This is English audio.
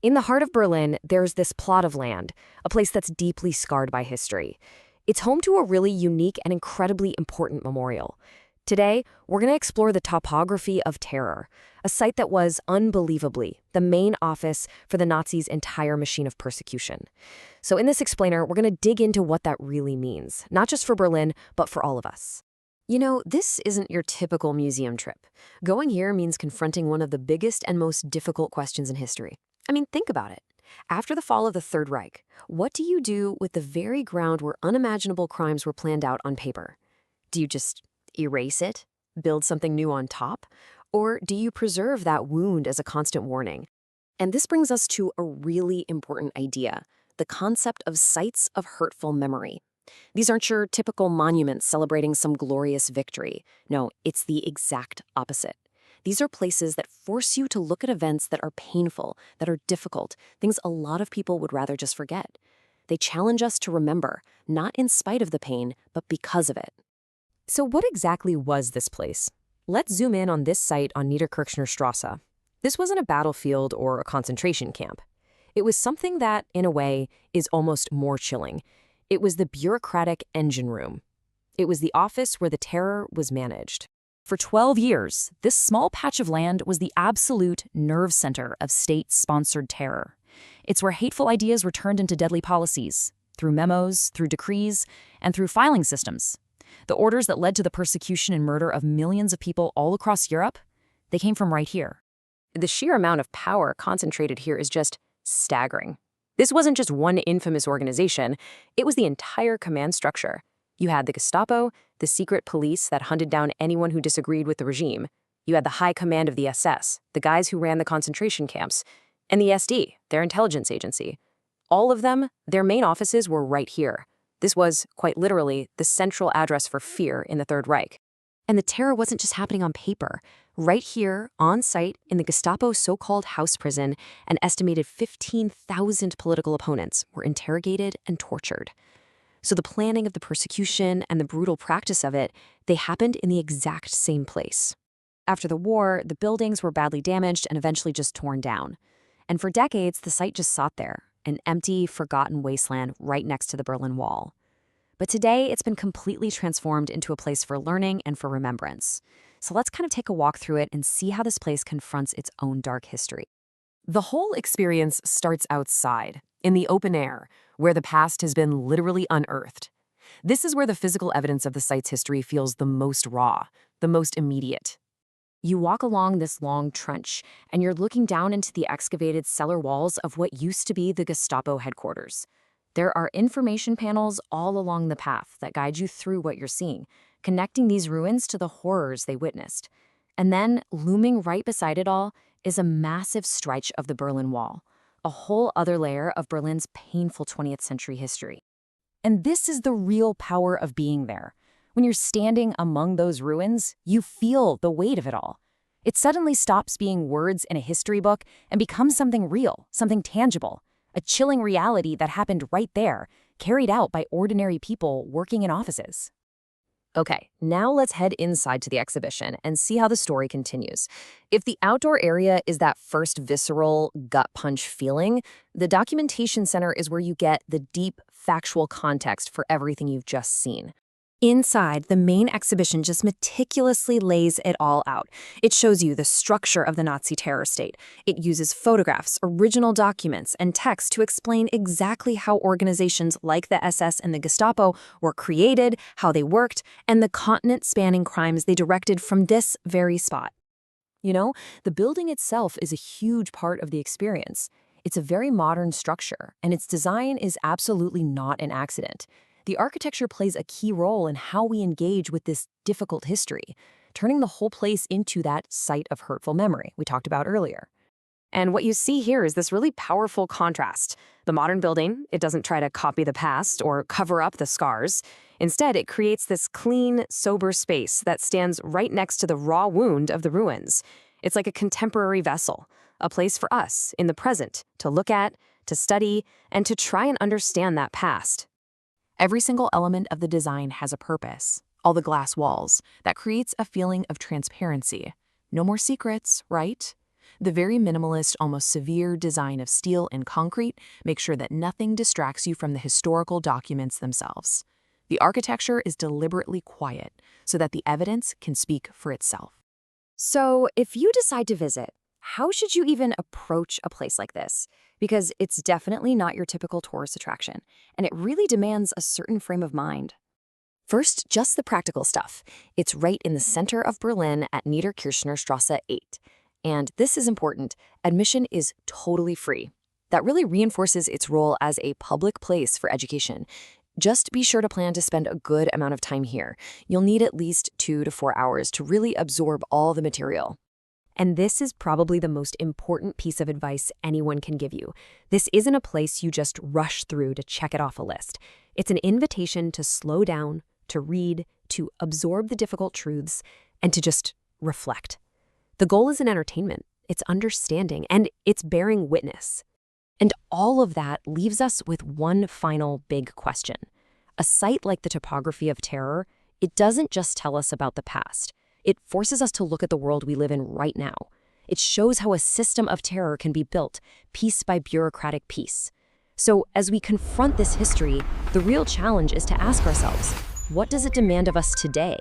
In the heart of Berlin, there's this plot of land, a place that's deeply scarred by history. It's home to a really unique and incredibly important memorial. Today, we're going to explore the Topography of Terror, a site that was, unbelievably, the main office for the Nazis' entire machine of persecution. So in this explainer, we're going to dig into what that really means, not just for Berlin, but for all of us. You know, this isn't your typical museum trip. Going here means confronting one of the biggest and most difficult questions in history. I mean, think about it. After the fall of the Third Reich, what do you do with the very ground where unimaginable crimes were planned out on paper? Do you just erase it, build something new on top? Or do you preserve that wound as a constant warning? And this brings us to a really important idea, the concept of sites of hurtful memory. These aren't your typical monuments celebrating some glorious victory. No, it's the exact opposite. These are places that force you to look at events that are painful, that are difficult, things a lot of people would rather just forget. They challenge us to remember, not in spite of the pain, but because of it. So what exactly was this place? Let's zoom in on this site on Niederkirchner Straße. This wasn't a battlefield or a concentration camp. It was something that, in a way, is almost more chilling. It was the bureaucratic engine room. It was the office where the terror was managed. For 12 years, this small patch of land was the absolute nerve center of state-sponsored terror. It's where hateful ideas were turned into deadly policies, through memos, through decrees, and through filing systems. The orders that led to the persecution and murder of millions of people all across Europe, they came from right here. The sheer amount of power concentrated here is just staggering. This wasn't just one infamous organization, it was the entire command structure. You had the Gestapo, the secret police that hunted down anyone who disagreed with the regime. You had the high command of the SS, the guys who ran the concentration camps, and the SD, their intelligence agency. All of them, their main offices were right here. This was, quite literally, the central address for fear in the Third Reich. And the terror wasn't just happening on paper. Right here, on site, in the Gestapo's so-called house prison, an estimated 15,000 political opponents were interrogated and tortured. So the planning of the persecution and the brutal practice of it, they happened in the exact same place. After the war, the buildings were badly damaged and eventually just torn down. And for decades, the site just sat there, an empty, forgotten wasteland right next to the Berlin Wall. But today, it's been completely transformed into a place for learning and for remembrance. So let's kind of take a walk through it and see how this place confronts its own dark history. The whole experience starts outside, in the open air, where the past has been literally unearthed. This is where the physical evidence of the site's history feels the most raw, the most immediate. You walk along this long trench, and you're looking down into the excavated cellar walls of what used to be the Gestapo headquarters. There are information panels all along the path that guide you through what you're seeing, connecting these ruins to the horrors they witnessed. And then, looming right beside it all, is a massive stretch of the Berlin Wall, a whole other layer of Berlin's painful 20th century history. And this is the real power of being there. When you're standing among those ruins, you feel the weight of it all. It suddenly stops being words in a history book and becomes something real, something tangible, a chilling reality that happened right there, carried out by ordinary people working in offices. Okay, now let's head inside to the exhibition and see how the story continues. If the outdoor area is that first visceral, gut punch feeling, the documentation center is where you get the deep, factual context for everything you've just seen. Inside, the main exhibition just meticulously lays it all out. It shows you the structure of the Nazi terror state. It uses photographs, original documents, and text to explain exactly how organizations like the SS and the Gestapo were created, how they worked, and the continent-spanning crimes they directed from this very spot. You know, the building itself is a huge part of the experience. It's a very modern structure, and its design is absolutely not an accident. The architecture plays a key role in how we engage with this difficult history, turning the whole place into that site of hurtful memory we talked about earlier. And what you see here is this really powerful contrast. The modern building, it doesn't try to copy the past or cover up the scars. Instead, it creates this clean, sober space that stands right next to the raw wound of the ruins. It's like a contemporary vessel, a place for us in the present to look at, to study, and to try and understand that past. Every single element of the design has a purpose. All the glass walls, that creates a feeling of transparency. No more secrets, right? The very minimalist, almost severe design of steel and concrete makes sure that nothing distracts you from the historical documents themselves. The architecture is deliberately quiet so that the evidence can speak for itself. So, if you decide to visit, how should you even approach a place like this? Because it's definitely not your typical tourist attraction, and it really demands a certain frame of mind. First, just the practical stuff. It's right in the center of Berlin at Niederkirchnerstrasse 8. And this is important. Admission is totally free. That really reinforces its role as a public place for education. Just be sure to plan to spend a good amount of time here. You'll need at least 2 to 4 hours to really absorb all the material. And this is probably the most important piece of advice anyone can give you. This isn't a place you just rush through to check it off a list. It's an invitation to slow down, to read, to absorb the difficult truths, and to just reflect. The goal isn't entertainment, it's understanding, and it's bearing witness. And all of that leaves us with one final big question. A site like the Topography of Terror, it doesn't just tell us about the past. It forces us to look at the world we live in right now. It shows how a system of terror can be built, piece by bureaucratic piece. So as we confront this history, the real challenge is to ask ourselves, what does it demand of us today?